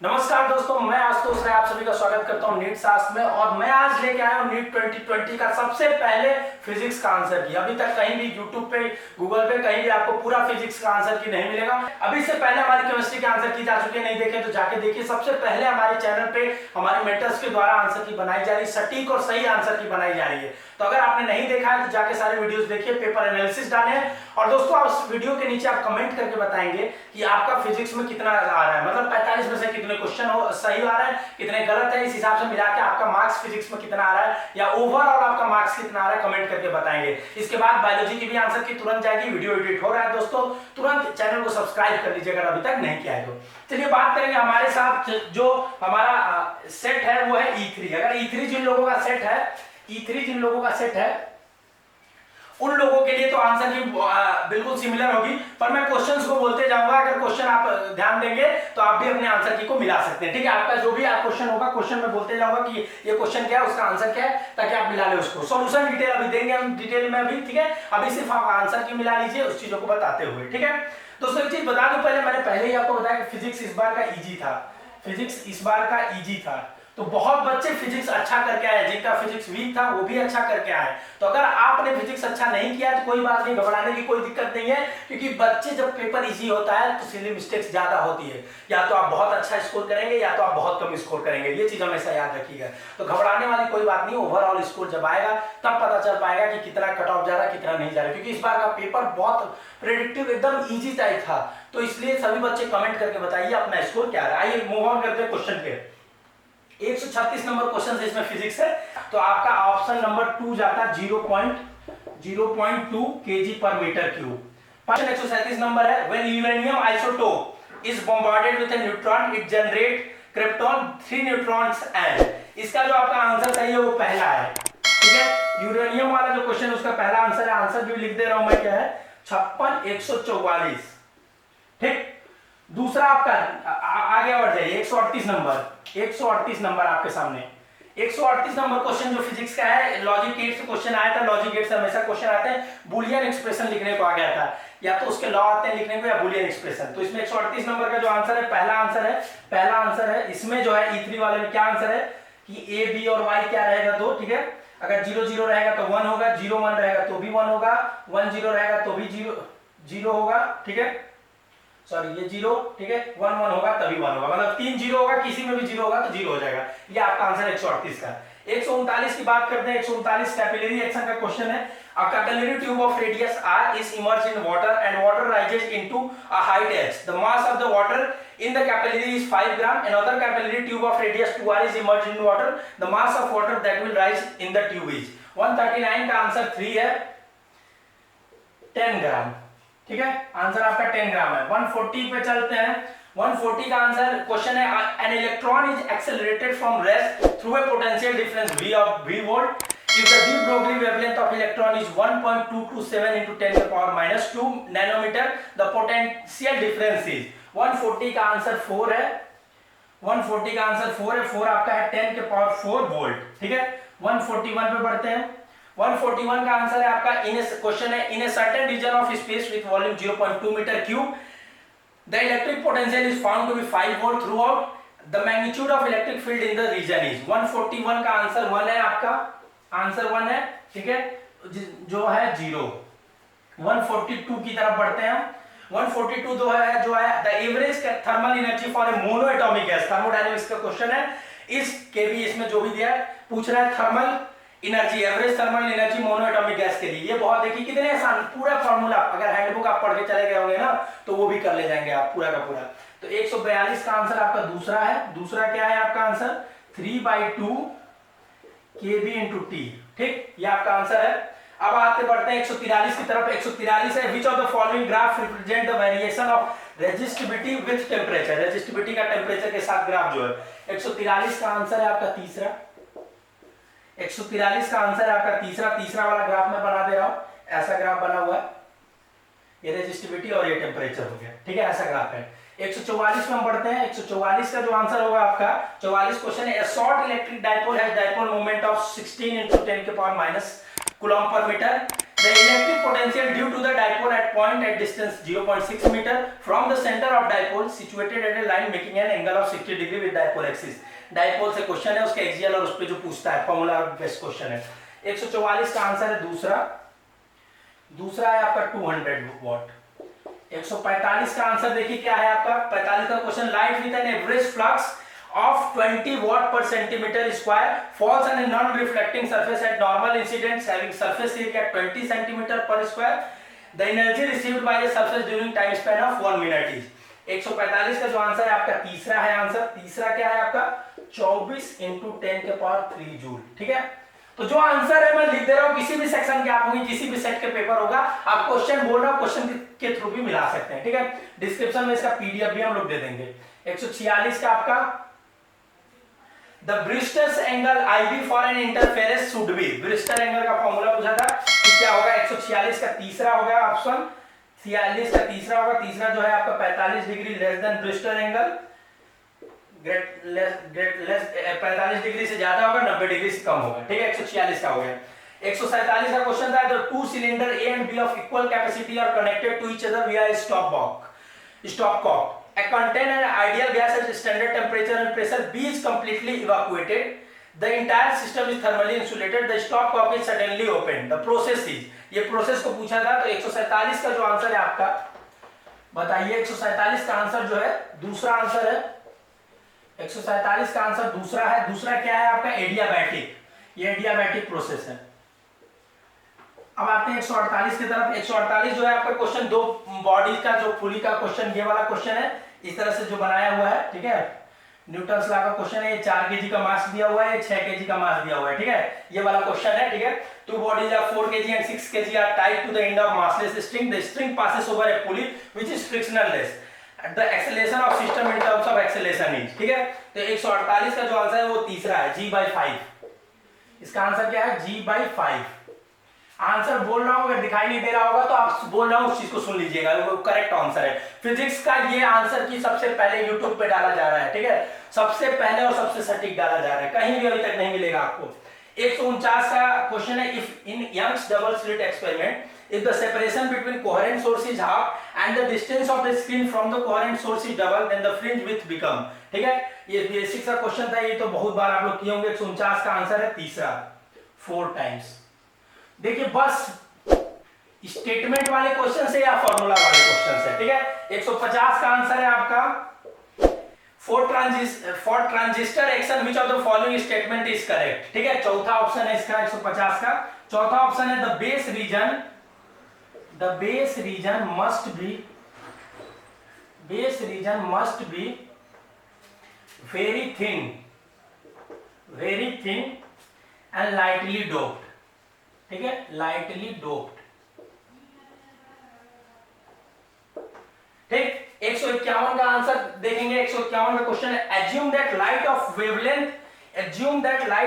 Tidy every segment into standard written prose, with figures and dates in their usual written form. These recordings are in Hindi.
नमस्कार दोस्तों, मैं आशुतोष राय आप सभी का स्वागत करता हूं नीट शास्त्र में। और मैं आज लेके आया हूं नीट 2020 का सबसे पहले फिजिक्स का आंसर की। अभी तक कहीं भी यूट्यूब पे, गूगल पे कहीं भी आपको पूरा फिजिक्स का आंसर की नहीं मिलेगा। अभी से पहले हमारी केमिस्ट्री के आंसर की जा चुके हैं, नहीं देखे तो जाके देखिए। सबसे पहले हमारे चैनल पे हमारे मेंटर्स के द्वारा आंसर की बनाई जा रही, सटीक और सही आंसर की बनाई जा रही है। तो अगर आपने नहीं देखा है तो जाके सारे वीडियोस देखिए, पेपर एनालिसिस डाले हैं। और दोस्तों, आप इस वीडियो के नीचे आप कमेंट करके बताएंगे कि आपका फिजिक्स में कितना आ रहा है, मतलब 45 में से कितने क्वेश्चन सही आ रहा है, कितने गलत है। इस हिसाब से मिला के आपका मार्क्स फिजिक्स में कितना आ रहा है या ओवरऑल आपका मार्क्स कितना आ रहा है, कमेंट करके बताएंगे। इसके बाद बायोलॉजी की भी आंसर की तुरंत जाएगी। वीडियो एडिट हो रहा है दोस्तों, तुरंत चैनल को सब्सक्राइब कर लीजिए अगर अभी तक नहीं किया है तो। चलिए बात करेंगे हमारे साथ जो हमारा सेट है वो है E3। अगर E3 जिन लोगों का सेट है, E3 जिन लोगों का सेट है उन लोगों के लिए तो आंसर की बिल्कुल सिमिलर होगी, पर मैं क्वेश्चंस को बोलते जाऊंगा। अगर क्वेश्चन आप ध्यान देंगे तो आप भी अपने आंसर की को मिला सकते हैं। ठीक है, आपका जो भी क्वेश्चन होगा, क्वेश्चन में बोलते जाऊंगा कि ये क्वेश्चन क्या है, उसका आंसर क्या है, ताकि आप मिला ले उसको। सॉल्यूशन डिटेल अभी देंगे हम, डिटेल में अभी। ठीक है, अभी सिर्फ आप आंसर की मिला लीजिए उस चीजों को बताते हुए। ठीक है दोस्तों, एक चीज बता दूं पहले, मैंने पहले ही आपको बताया कि फिजिक्स इस बार का इजी था। फिजिक्स इस बार का इजी था, तो बहुत बच्चे फिजिक्स अच्छा करके आए। जिनका फिजिक्स वीक था वो भी अच्छा करके आए। तो अगर आपने फिजिक्स अच्छा नहीं किया तो कोई बात नहीं, घबराने की कोई दिक्कत नहीं है, क्योंकि बच्चे जब पेपर इजी होता है तो सिली मिस्टेक्स ज्यादा होती है। या तो आप बहुत अच्छा स्कोर करेंगे या तो आप बहुत कम स्कोर करेंगे, ये चीज हमेशा याद रखिएगा। तो घबराने वाली कोई बात नहीं, ओवरऑल स्कोर जब आएगा तब पता चल पाएगा कि कितना कट ऑफ जा रहा है, कितना नहीं जा रहा है। क्योंकि इस बार का पेपर बहुत प्रेडिक्टिव, एकदम ईजी टाइप था। तो इसलिए सभी बच्चे कमेंट करके बताइए अपना स्कोर क्या है। आइए मूव ऑन करते हैं क्वेश्चन पे। 136 नंबर क्वेश्चन है इसमें फिजिक्स है। तो आपका ऑप्शन नंबर 2 जाता 0.2 केजी पर मीटर क्यूब। क्वेश्चन 137 नंबर है। When uranium isotope is bombarded with a neutron it generate krypton 3 neutrons and. इसका जो आपका आंसर सही है वो पहला है। ठीक है, यूरेनियम वाला जो क्वेश्चन है उसका पहला आंसर है। आंसर जो लिख दे रहा हूं मैं, क्या है, 56,144। ठीक, दूसरा आपका आगे बढ़ जाइए। 138 नंबर आपके सामने। 138 नंबर क्वेश्चन जो फिजिक्स का है, लॉजिक गेट से क्वेश्चन आया था। लॉजिक गेट से हमेशा क्वेश्चन आते हैं, बुलियन एक्सप्रेशन लिखने को आ गया था, या तो उसके लॉ आते हैं लिखने को या बुलियन एक्सप्रेशन। तो इसमें 138 नंबर का जो आंसर है, पहला आंसर है। इसमें जो है E3 वाले में क्या आंसर है कि A, B और Y क्या रहेगा, दो। ठीक है, अगर 0 0 रहेगा तो 1 होगा, 0 1 रहेगा तो भी 1 होगा, 1 0 रहेगा तो भी 0 होगा। ठीक है, सॉरी ये 0, ठीक है, 1 1 होगा तभी 1 होगा, मतलब 3 0 होगा, किसी में भी 0 होगा तो 0 हो जाएगा। ये आपका आंसर 138 का। 139 की बात करते हैं। 139 कैपिलरी एक्शन का क्वेश्चन है। A capillary tube of radius r is immersed in water and water rises into a height h. The mass of the water in the capillary is 5 gram. Another capillary tube of radius 2r is immersed in water. The mass of water that will rise in the tube is 139 का आंसर 3 है, 10 ग्राम। ठीक है, आंसर आपका 10 ग्राम है। 140 पे चलते हैं। 140 का आंसर क्वेश्चन है, an electron is accelerated from rest through a potential difference v of v volt if the de Broglie wavelength of electron is 1.227 into 10 to the power minus 2 nanometer, the potential difference is। 140 का आंसर 4 है। 140 का आंसर 4 है। 4 आपका है 10 के पावर 4 वोल्ट। ठीक है, 141 पे बढ़ते हैं। 141 का आंसर है आपका, इन क्वेश्चन है, in a certain region of space with volume 0.2 metre cube the electric potential is found to be 5 volt throughout the magnitude of electric field in the region is. 141 का आंसर 1 है, आपका आंसर 1 है। ठीक है, जो है 0। 142 की तरफ बढ़ते हैं। 142 जो है the average thermal energy for a mono atomic gas. Thermodynamics का क्वेश्चन है। इस के भी इसमें जो भी दिया है, पूछ रहा है thermal energy, average thermal energy mono atomic gas के लिए। ये बहुत देखिए कितने आसान, पूरा फार्मूला अगर हैंडबुक आप पढ़ के चले गए होंगे ना तो वो भी कर ले जाएंगे आप पूरा का पूरा। तो 142 का आंसर आपका दूसरा है। दूसरा क्या है आपका आंसर, 3/2 kb into t। ठीक, ये आपका आंसर है। अब आते बढ़ते हैं 143 की तरफ। 143 है, which of the following graph represent the variation of resistivity with temperature. Resistivity का टेम्परेचर के साथ ग्राफ जो है। 143 का आंसर है आपका तीसरा। 143 का आंसर है आपका तीसरा वाला ग्राफ में बना दे रहा हूं। ऐसा ग्राफ बना हुआ है, ये रेजिस्टिविटी और ये टेम्परेचर हो गया। ठीक है, ऐसा ग्राफ है। 144 में हम बढ़ते हैं। 144 का जो आंसर होगा आपका, 44 क्वेश्चन है, short electric dipole has dipole moment of 16 × 10 के power minus coulomb per metre. The electric potential due to the dipole at point at distance 0.6 meter from the center of dipole situated at a line making an angle of 60 degree with dipole axis. Dipole से क्वेश्चन है, उसके एक्सियल और उस पे जो पूछता है फॉर्मूला बेस्ड क्वेश्चन है। 144 का आंसर है दूसरा है आपका 200 वॉट। 145 का आंसर देखिए क्या है आपका 45 का question, light with an average flux of 20 watt per centimeter square falls on a non-reflecting surface at normal incidence having surface area 20 centimeter per square. The energy received by the surface during time span of 1 minute is 145 का जो आंसर है आपका तीसरा है आंसर। तीसरा क्या है आपका 24 × 10 के पावर 3 जूल। ठीक है, तो जो आंसर है मैं लिख दे रहा हूं, किसी भी सेक्शन के आप होंगे, किसी भी सेट के पेपर होगा, आप क्वेश्चन बोल रहा हूं, क्वेश्चन के थ्रू भी मिला सकते हैं। ठीक है, डिस्क्रिप्शन में इसका पीडीएफ भी हम लोग दे देंगे। 146 का आपका The Brewster's angle IB for an interference should be, Brewster angle का फॉर्मूला पूछा था कि क्या होगा। 146 का तीसरा होगा ऑप्शन, 46 का तीसरा होगा। तीसरा जो है आपका 45 degree less than Brewster angle, 45 degree से ज्यादा होगा, 90 डिग्री से कम होगा। ठीक है, 146 का हो गया। 147 का क्वेश्चन था, the two cylinder A and B of equal capacity are connected to each other via a stopcock. A contain an ideal gas at standard temperature and pressure. B is completely evacuated. The entire system is thermally insulated. The stopcock is suddenly opened. The process is, ये प्रोसेस को पूछा था। तो 147 का जो आंसर है आपका बताइए, 147 का आंसर जो है दूसरा आंसर है। 147 का आंसर दूसरा है। दूसरा क्या है आपका एडियाबैटिक, ये एडियाबैटिक प्रोसेस है। अब आते हैं 148 की तरफ। 148 जो है आपका क्वेश्चन, दो बॉडी का जो पुली का क्वेश्चन, ये वाला क्वेश्चन है इस तरह से जो बनाया हुआ है। ठीक है, न्यूटन्स लॉ का क्वेश्चन है। ये 4 केजी का मास दिया हुआ है, 6 केजी का मास दिया हुआ है। ठीक है, ये वाला क्वेश्चन है। ठीक है, two bodies of 4 kg and 6 kg are tied to the end of massless string. The string passes over a pulley which is frictionless. The acceleration of system in terms of acceleration is, ठीक है, तो 148 का जो आंसर है वो तीसरा है, g/5। इसका आंसर क्या है, g/5। आंसर बोल रहा हूं, अगर दिखाई नहीं दे रहा होगा तो आप बोल रहा हूं उस चीज को सुन लीजिएगा, वो करेक्ट आंसर है। फिजिक्स का ये आंसर की सबसे पहले यूट्यूब पे डाला जा रहा है। ठीक है, सबसे पहले और सबसे सटीक डाला जा रहा है, कहीं भी अभी तक नहीं मिलेगा आपको। 149 का क्वेश्चन है, if in Young's double slit experiment if the separation between coherent source is half and the distance of the screen from the coherent source is double then the fringe width become, ठीक है, ये बेसिक सा क्वेश्चन था, ये तो बहुत बार आप लोग किए होंगे। 149 का आंसर है तीसरा, 4 टाइम्स। देखिए बस स्टेटमेंट वाले क्वेश्चन से या फॉर्मूला वाले क्वेश्चन से, ठीक है। 150 का आंसर है आपका for transistor action which of the following statement is correct, ठीक है, चौथा ऑप्शन है इसका 150 का। चौथा ऑप्शन है the base region must be very thin and lightly doped, ठीक है, lightly doped, ठीक। 151 का आंसर देखेंगे। 151 का क्वेश्चन है, assume that light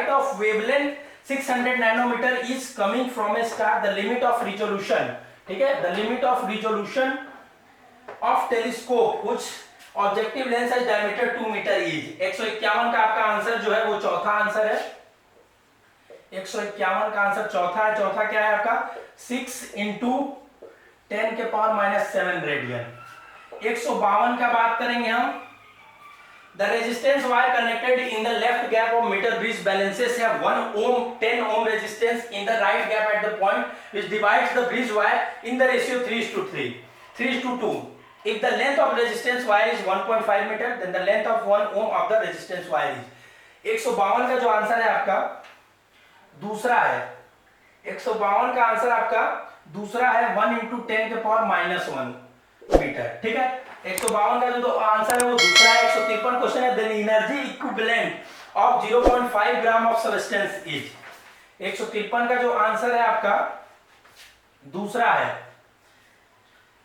of wavelength 600 nanometer is coming from a star, the limit of resolution, ठीक है, the limit of resolution of telescope which objective lens has diameter 2 meter is। 151 का आपका आंसर जो है वो चौथा आंसर है। 151 का आंसर चौथा है। चौथा क्या है आपका 6 × 10⁻⁻7 रेडियन। 152 का बात करेंगे हम, the resistance wire connected in the left gap of meter bridge balances have 1 ohm 10 ohm resistance in the right gap at the point which divides the bridge wire in the ratio 3:2. If the length of resistance wire is 1.5 meter then the length of 1 ohm of the resistance wire is। 152 का जो आंसर है आपका दूसरा है। 152 का आंसर आपका दूसरा है 1 × 10⁻⁻1 मीटर, ठीक है। 152 का जो आंसर है वो दूसरा है। 153 क्वेश्चन है, the energy equivalent of 0.5 gram of substance is। 153 का जो आंसर है आपका दूसरा है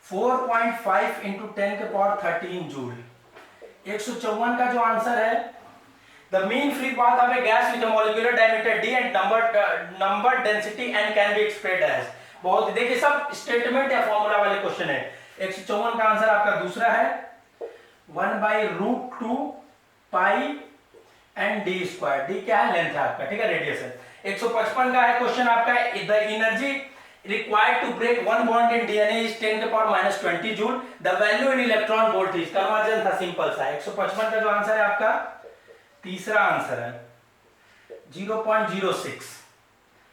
4.5 × 10⁻13 जूल। 154 का जो आंसर है, the mean free path of a gas with a molecular diameter d and number density n can be expressed as। बहुत देखिए सब स्टेटमेंट या फॉर्मूला वाले क्वेश्चन है। 154 का आंसर आपका दूसरा है 1/√2 पाई एंड d स्क्वायर। d क्या है, लेंथ है आपका, ठीक है, रेडियस है। 155 का है क्वेश्चन आपका, the energy required to break one bond in DNA is 10 के power -20 joule. The value in electron volt is conversion था सिंपल सा. 155 का जो आंसर है आपका तीसरा आंसर है 0.06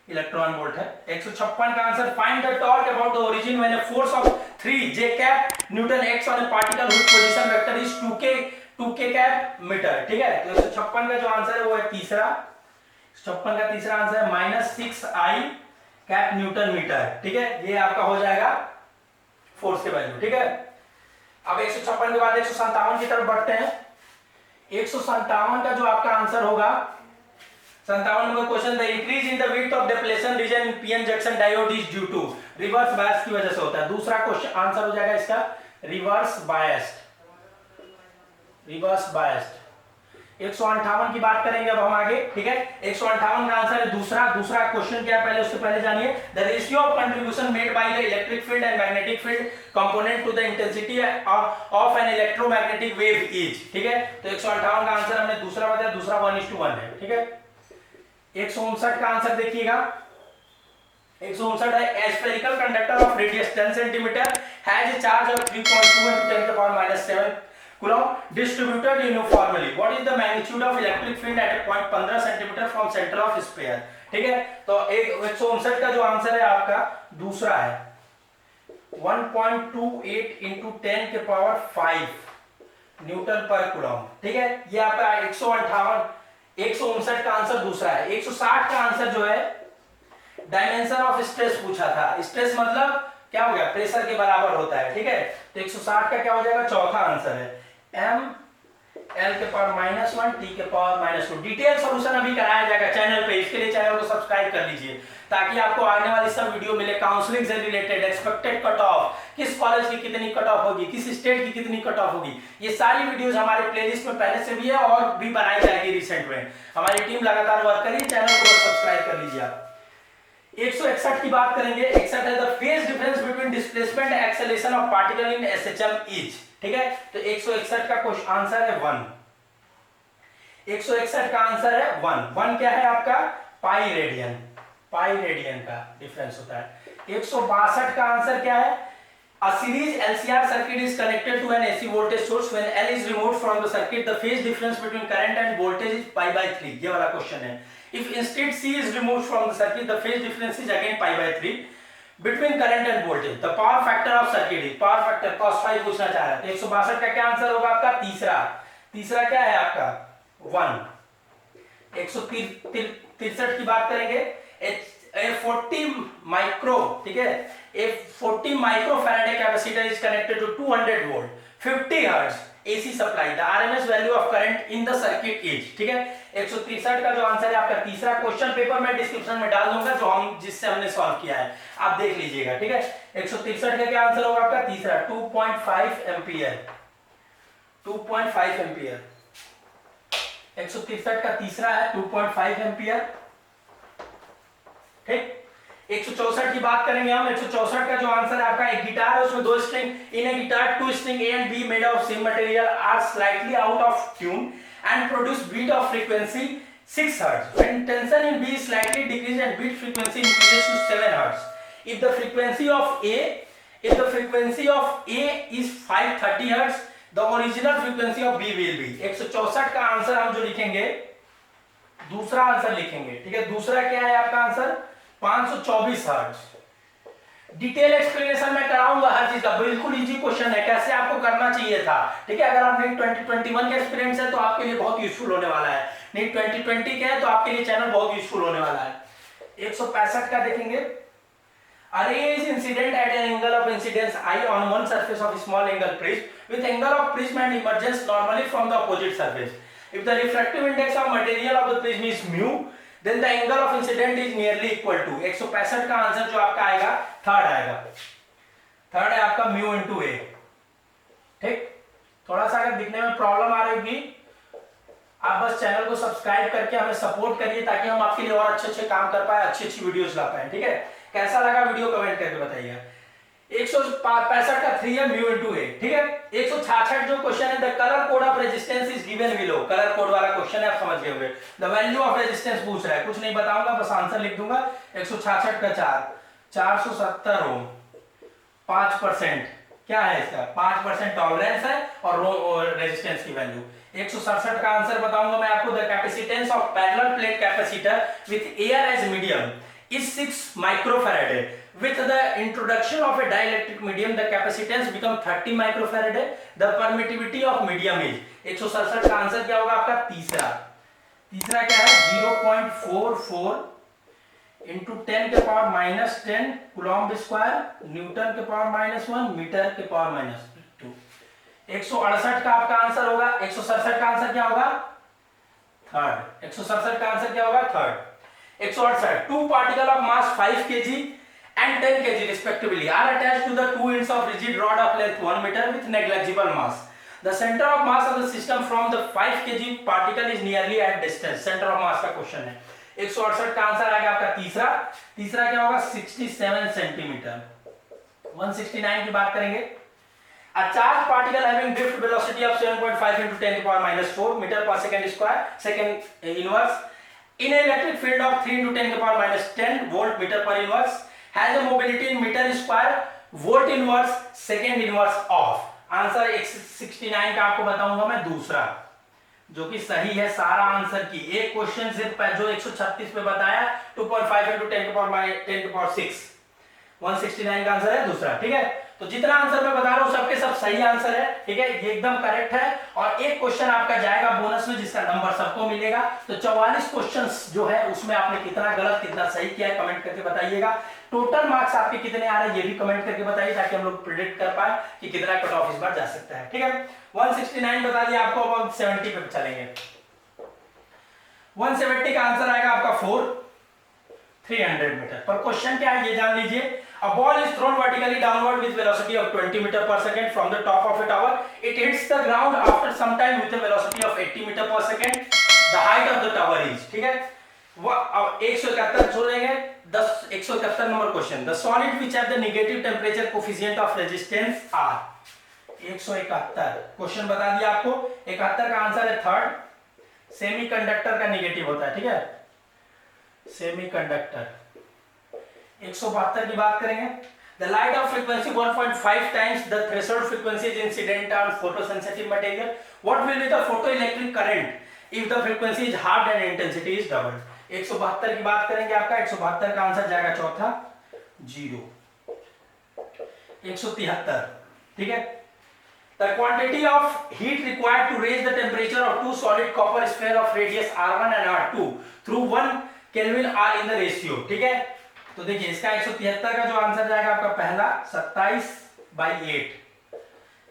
इलेक्ट्रॉन वोल्ट है. 156 का answer find the torque about the origin when a force of 3 j cap newton act on a particle whose position vector is 2k cap metre. ठीक है, तो 156 का जो आंसर है वो है तीसरा. 156 का तीसरा आंसर है -6i कैप न्यूटन मीटर. ठीक है, ये आपका हो जाएगा फोर्स के वैल्यू. ठीक है, अब 156 के बाद 157 की तरफ बढ़ते हैं. 157 का जो आपका आंसर होगा 57 number question, the increase in the width of depletion region in PN junction diode is due to reverse bias की वजह से होता है. दूसरा क्वेश्चन आंसर हो जाएगा इसका रिवर्स बायस्ड. 158 की बात करेंगे अब हम आगे. ठीक है, 158 का आंसर है दूसरा क्वेश्चन क्या है पहले उससे पहले जानिए. The ratio of contribution made by the electric field and magnetic field component to the intensity of an electromagnetic wave is. ठीक है, तो 158 का आंसर हमने दूसरा बताया, दूसरा 1:1 है. ठीक है, 159 का आंसर देखिएगा. 159 है a spherical conductor of radius 10 cm has a charge of 3.2 into 10 to the power -7 coulomb distributed uniformly. What is the magnitude of electric field at a point 15 cm from center of sphere? ठीक है, तो 159 का जो आंसर है आपका दूसरा है 1.28 into 10 के पावर 5 न्यूटन पर कूलम. ठीक है, ये आपका 159 का आंसर दूसरा है. 160 का आंसर जो है डायमेंशन ऑफ स्ट्रेस पूछा था. स्ट्रेस मतलब क्या हो गया, प्रेशर के बराबर होता है. ठीक है, तो 160 का क्या हो जाएगा, चौथा आंसर है m l के पावर -1 t के पावर -2. डिटेल सॉल्यूशन अभी कराया जाएगा चैनल पे, इसके लिए चैनल को सब्सक्राइब कर लीजिए ताकि आपको आने वाली सब वीडियो मिले. काउंसलिंग से रिलेटेड एक्सपेक्टेड कट ऑफ, किस कॉलेज की कितनी कट ऑफ होगी, किस स्टेट की कितनी कट ऑफ होगी, ये सारी वीडियोस हमारे प्लेलिस्ट में पहले से भी है और भी बनाई जाएगी रिसेंट में. हमारी टीम लगातार वर्क कर रही है, चैनल को सब्सक्राइब कर लीजिए आप. 161 की बात करेंगे. 61 है the phase difference between displacement and acceleration of particle in SHM is. ठीक है, तो 161 का क्वेश्चन आंसर है 1. 161 का आंसर है 1 क्या है आपका, पाई रेडियन का डिफरेंस होता है. 162 का आंसर क्या है, a series LCR circuit is connected to an AC voltage source. When L is removed from the circuit, the phase difference between current and voltage is pi/3. ये वाला क्वेश्चन है. If instead C is removed from the circuit, the phase difference is again pi/3 between current and voltage. The power factor of circuit is power factor cos phi पूछना चाह रहा है. 162 का क्या आंसर होगा आपका, तीसरा क्या है आपका 1. 163 की बात करेंगे. 40 माइक्रो, ठीक है, a 40 microfarad capacitor is connected to 200 volt 50 hertz AC supply. The RMS value of current in the circuit is. ठीक है, 163 का जो आंसर है आपका तीसरा. क्वेश्चन पेपर में डिस्क्रिप्शन में डाल दूंगा जिससे हमने सॉल्व किया है, आप देख लीजिएगा. ठीक है, 163 का क्या आंसर होगा आपका तीसरा 2.5 एम्पियर. 2.5 एम्पियर 163 का तीसरा है 2.5 एम्पियर. ठीक, 164 की बात करेंगे हम. 164 का जो आंसर है आपका, एक गिटार है उसमें 2 string. In A guitar 2 string A and B made of same material are slightly out of tune and produce beat of frequency 6 hertz. When tension in B is slightly decreased and beat frequency increases to 7 hertz. If the frequency of A is 530 hertz, the original frequency of B will be. 164 का आंसर हम जो लिखेंगे, दूसरा आंसर लिखेंगे. ठीक है, दूसरा क्या है आपका आंसर 524 हर्ट्ज. डिटेल एक्सप्लेनेशन मैं कराऊंगा हर चीज का. बिल्कुल इजी क्वेश्चन है, कैसे आपको करना चाहिए था. ठीक है, अगर आप नीट 2021 का एक्सपीरियंस है तो आपके लिए बहुत यूजफुल होने वाला है. नीट 2020 के है तो आपके लिए चैनल बहुत यूजफुल होने वाला है. 165 का देखेंगे. A ray is incident at an angle of incidence I on one surface of a small angle prism with angle of prism and emergence normally from the opposite surface. If the refractive index of material of the prism is mu, then the angle of incident is nearly equal to. 165 का आंसर जो आपका आएगा थर्ड है आपका mu into a. ठीक, थोड़ा सा अगर दिखने में प्रॉब्लम आ रही होगी, आप बस चैनल को सब्सक्राइब करके हमें सपोर्ट करिए ताकि हम आपके लिए और अच्छे काम कर पाए, अच्छी वीडियोस ला पाए. ठीक है, कैसा लगा वीडियो कमेंट करके बताइएगा. 165 का 3 है mu into a. ठीक है, 166 जो क्वेश्चन है, the colour code of resistance is given below. Colour code वाला क्वेश्चन है, आप समझ गए होंगे. द वैल्यू ऑफ रेजिस्टेंस पूछ रहा है, कुछ नहीं बताऊंगा, बस आंसर लिख दूंगा. 166 का 4 470 ओम, 5% क्या है इसका, 5% टॉलरेंस है और रेजिस्टेंस की वैल्यू। 167 का आंसर बताऊंगा मैं आपको। The capacitance of parallel plate capacitor with air as medium is 6 microfarad. With the introduction of a dielectric medium, the capacitance become 30 microfarad. The permittivity of medium is 167 का आंसर क्या होगा आपका, तीसरा क्या है 0.44 इंटू 10 के power minus 10 coulomb square Newton के पावर -1 मीटर के पावर -2। 168 का आपका आंसर होगा। 167 का आंसर क्या होगा, थर्ड। 167 का आंसर क्या होगा, third. 168 two particle of mass 5 kg and 10 kg respectively are attached to the two ends of rigid rod of length 1 meter with negligible mass. The center of mass of the system from the 5 kg particle is nearly at distance. Center of mass का क्वेश्चन है। 168 का आंसर आ गया आपका तीसरा क्या होगा 67 सेंटीमीटर। 169 की बात करेंगे। A charged particle having drift velocity of 7.5 into 10 to the power -4 meter per second square, second inverse, in an electric field of 3 into 10 to the power -10 volt meter per inverse, has a mobility in meter square volt inverse second inverse of। Answer 169 का आपको बताऊंगा मैं दूसरा, जो कि सही है सारा आंसर की। एक क्वेश्चन सिर्फ जो 136 पे बताया 2.5 into 10 to the power 6। 169 का आंसर है दूसरा, ठीक है। तो जितना आंसर मैं बता रहा हूं सबके सब सही आंसर है, ठीक है, ये एकदम करेक्ट है। और एक क्वेश्चन आपका जाएगा बोनस में जिसका नंबर सबको मिलेगा। तो 44 क्वेश्चंस जो है उसमें आपने कितना गलत कितना सही किया है कमेंट करके बताइएगा। टोटल मार्क्स आपके कितने आ रहे हैं ये भी कमेंट करके बताइए, ताकि हम लोग प्रेडिक्ट कर पाए कि कितना कट ऑफ इस बार जा सकता है, ठीक है। 169 बता दिया आपको। अब 70 पे चलेंगे। 170 का आंसर आएगा आपका 300 मीटर। पर क्वेश्चन क्या है ये जान लीजिए। A ball is thrown vertically downward with velocity of 20 meter per second from the top of a tower. It hits the ground after some time with a velocity of 80 meter per second. The height of the tower is, ठीक है। अब 171 छोड़ेंगे। 171 number question. The solid which have the negative temperature coefficient of resistance are। 171 question बता दिया आपको। 71 का आंसर है थर्ड। सेमीकंडक्टर का नेगेटिव होता है, ठीक है, सेमीकंडक्टर। 172 की बात करेंगे। The light of frequency 1.5 times the threshold frequency is incident on photosensitive material. What will be the photoelectric current if the frequency is halved and intensity is doubled? 172 की बात करेंगे आपका। 172 का आंसर जाएगा चौथा 0। 173, ठीक है। The quantity of heat required to raise the temperature of two solid copper sphere of radius r1 and r2 through 1 Kelvin are in the ratio, ठीक है। तो देखिए इसका 173 का जो आंसर जाएगा आपका पहला 27/8।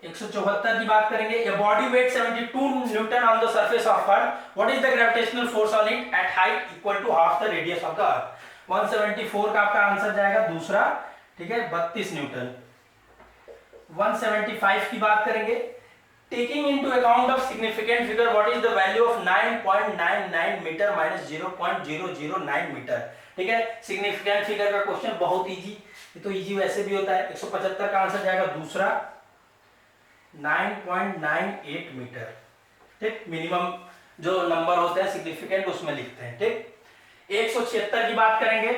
174 की बात करेंगे। A body weight 72 Newton on the surface of Earth. What is the gravitational force on it at height equal to half the radius of the Earth? 174 का आपका आंसर जाएगा दूसरा, ठीक है, 32 न्यूटन। 175 की बात करेंगे। Taking into account of significant figure, what is the value of 9.99 meter minus 0.009 meter? ठीक है, सिग्निफिकेंट फिगर का क्वेश्चन बहुत इजी, ये तो इजी वैसे भी होता है। 175 का आंसर जाएगा दूसरा 9.98 मीटर, ठीक। मिनिमम जो नंबर होते हैं सिग्निफिकेंट उसमें लिखते हैं, ठीक। 176 की बात करेंगे।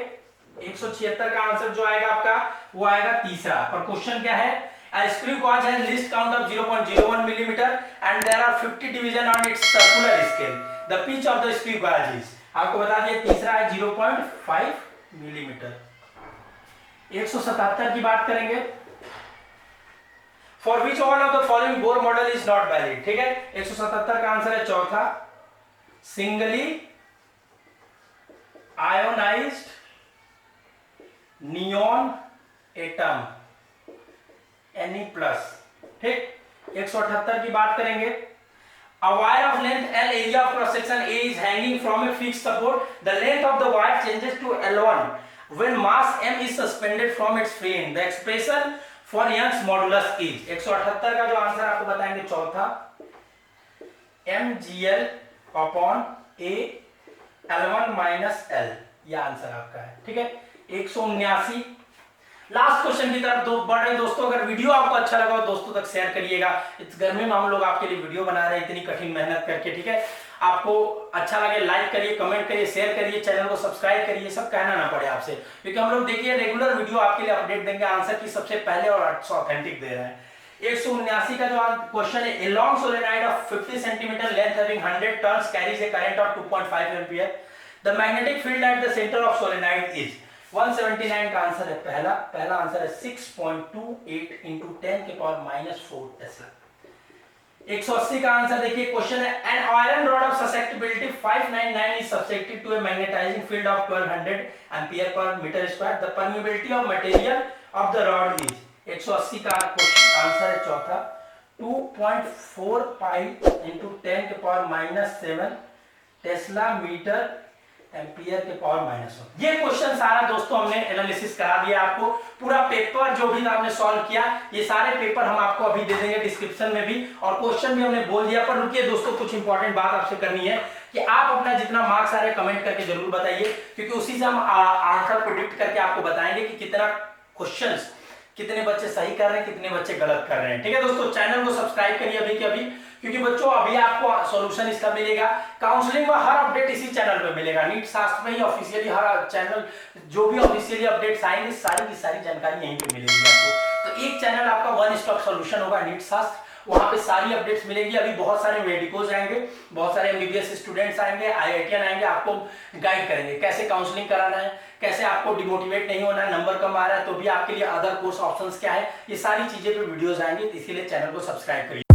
176 का आंसर जो आएगा आपका वो आएगा तीसरा। पर क्वेश्चन क्या है, a screw gauge has least count of 0.01 millimeter and there are 50 division on its circular scale. The pitch of the screw gauge is, आपको बता दिया तीसरा है 0.5 मिलीमीटर। 177 की बात करेंगे। For which one of the following Bohr model is not valid, ठीक है। 177 का आंसर है चौथा singly ionised neon atom Ne+, ठीक। 178 की बात करेंगे। A wire of length L, area of cross section A is hanging from a fixed support. The length of the wire changes to L1 when mass M is suspended from its free end. The expression for Young's modulus is। 178 का जो आंसर आपको बताएंगे चौथा mgl upon A L1 minus L, ये आंसर आपका है, ठीक है। 179 लास्ट क्वेश्चन की तरफ बढ़ रहे दोस्तों। अगर वीडियो आपको अच्छा लगा हो दोस्तों तक शेयर करिएगा। इस गर्मी में हम लोग आपके लिए वीडियो बना रहे हैं इतनी कठिन मेहनत करके, ठीक है। आपको अच्छा लगे लाइक करिए, कमेंट करिए, शेयर करिए, चैनल को सब्सक्राइब करिए, सब कहना ना पड़े आपसे, क्योंकि हम लोग देखिए रेगुलर वीडियो आपके लिए अपडेट देंगे आंसर की सबसे पहले और ऑथेंटिक दे रहे हैं। 179 का जो क्वेश्चन है, a long solenoid of 50 centimetre length having 100 turns carries A current of 2.5 ampere, the magnetic field at the centre of solenoid is. 179 का आंसर है पहला आंसर है 6.28 into 10 के पावर -4 टेस्ला। 180 का आंसर देखिए, क्वेश्चन है an iron rod of susceptibility 599 is subjected to a magnetising field of 1200 ampere पर metre square, the permeability of material of the rod is. 180 का क्वेश्चन आंसर है चौथा 2.45 into 10 के पावर -7 टेस्ला मीटर एम्पियर के पावर -1। ये क्वेश्चन सारा दोस्तों हमने एनालिसिस करा दिया आपको, पूरा पेपर जो भी आपने सॉल्व किया ये सारे पेपर हम आपको अभी दे देंगे डिस्क्रिप्शन में भी, और क्वेश्चन भी हमने बोल दिया। पर रुकिए दोस्तों, कुछ इंपॉर्टेंट बात आपसे करनी है कि आप अपना जितना मार्क्स आ रहे कमेंट करके जरूर बताइए, क्योंकि उसी से हम आंसर प्रेडिक्ट करके आपको बताएंगे कि कितना क्वेश्चंस कितने बच्चे सही कर रहे हैं, कितने बच्चे गलत कर रहे हैं। ठीक है दोस्तों, चैनल को सब्सक्राइब करिए अभी के अभी, क्योंकि बच्चों अभी आपको सॉल्यूशन इसका मिलेगा, काउंसलिंग में हर अपडेट इसी चैनल पे मिलेगा, नीट शास्त्र में ही ऑफिशियली हर चैनल जो भी ऑफिशियली अपडेट्स आएंगे सारी की सारी जानकारी यहीं पे मिलेगी आपको। तो एक चैनल आपका वन स्टॉप सॉल्यूशन होगा नीट शास्त्र, वहां पे सारी अपडेट्स मिलेंगी। अभी बहुत सारे मेडिकोज आएंगे, बहुत सारे एमबीबीएस स्टूडेंट्स आएंगे, आईआईटीएन आएंगे, आपको गाइड करेंगे कैसे काउंसलिंग कराना है, कैसे आपको डिमोटिवेट नहीं होना है, नंबर कम आ रहा है तो भी आपके लिए अदर कोर्स ऑप्शंस क्या है, ये सारी चीजें पे वीडियोस आएंगे, इसीलिए चैनल को सब्सक्राइब करिए।